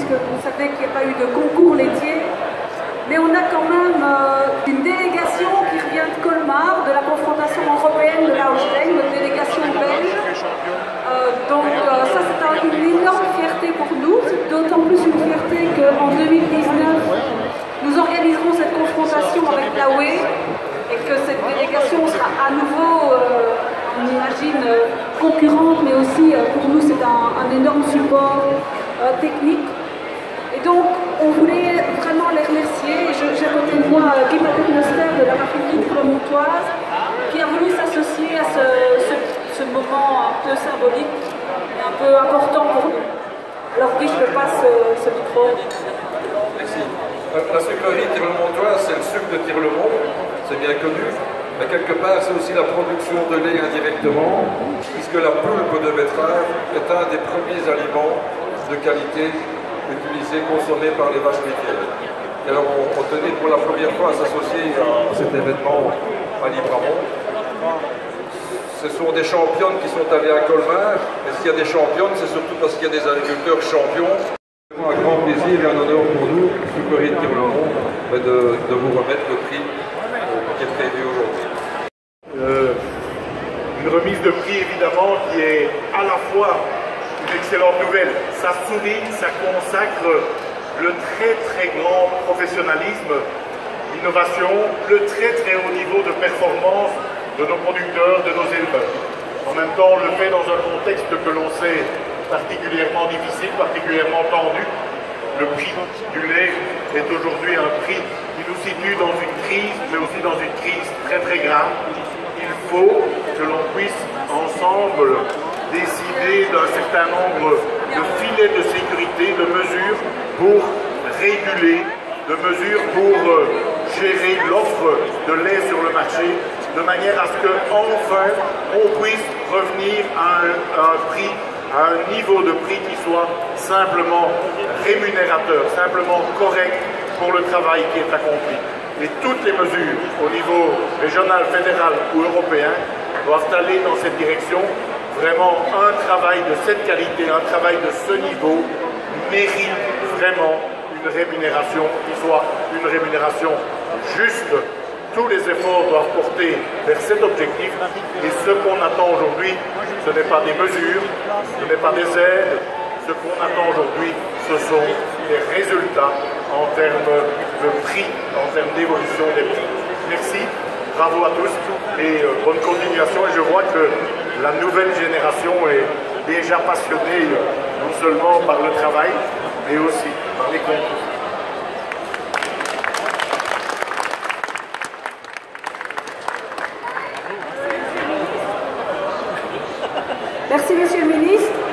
puisque vous savez qu'il n'y a pas eu de concours laitier. Mais on a quand même une délégation qui revient de Colmar, de la confrontation européenne de la Holstein, une délégation belge. Donc ça c'est une énorme fierté pour nous, c'est d'autant plus une fierté qu'en 2019, nous organiserons cette confrontation avec la UE et que cette délégation sera à nouveau, on imagine, concurrente, mais aussi pour nous c'est un énorme support technique. Et donc, on voulait vraiment les remercier. J'ai à côté de moi Guy Paternoster de la République clermontoise qui a voulu s'associer à ce moment un peu symbolique et un peu important pour nous. Alors Guy, je te passe ce micro. Merci. La sucrerie clermontoise, c'est le sucre de Tirlemont, c'est bien connu. Mais quelque part, c'est aussi la production de lait indirectement, puisque la pulpe de betterave est un des premiers aliments de qualité utilisés, consommés par les vaches laitières. Et alors on tenait pour la première fois à s'associer à cet événement à Libramont. Ce sont des championnes qui sont allées à Colmar, et s'il y a des championnes, c'est surtout parce qu'il y a des agriculteurs champions. C'est un grand plaisir et un honneur pour nous, sucrerie de Tirlemont, de vous remettre le prix qui est prévu aujourd'hui. Une remise de prix évidemment qui est à la fois une excellente nouvelle. Ça souligne, ça consacre le très grand professionnalisme, l'innovation, le très haut niveau de performance de nos producteurs, de nos éleveurs. En même temps, on le fait dans un contexte que l'on sait particulièrement difficile, particulièrement tendu. Le prix du lait est aujourd'hui un prix qui nous situe dans une crise, mais aussi dans une crise très grave. Il faut que l'on puisse ensemble décider d'un certain nombre de filets de sécurité, de mesures pour réguler, de mesures pour gérer l'offre de lait sur le marché, de manière à ce qu'enfin on puisse revenir à un prix, à un niveau de prix qui soit simplement rémunérateur, simplement correct pour le travail qui est accompli. Et toutes les mesures au niveau régional, fédéral ou européen doivent aller dans cette direction. Vraiment, un travail de cette qualité, un travail de ce niveau mérite vraiment une rémunération qui soit une rémunération juste. Tous les efforts doivent porter vers cet objectif et ce qu'on attend aujourd'hui, ce n'est pas des mesures, ce n'est pas des aides, ce qu'on attend aujourd'hui, ce sont des résultats en termes de prix, en termes d'évolution des prix. Merci, bravo à tous et bonne continuation. Et je vois que la nouvelle génération est déjà passionnée non seulement par le travail, mais aussi par les concours. Merci, Monsieur le Ministre.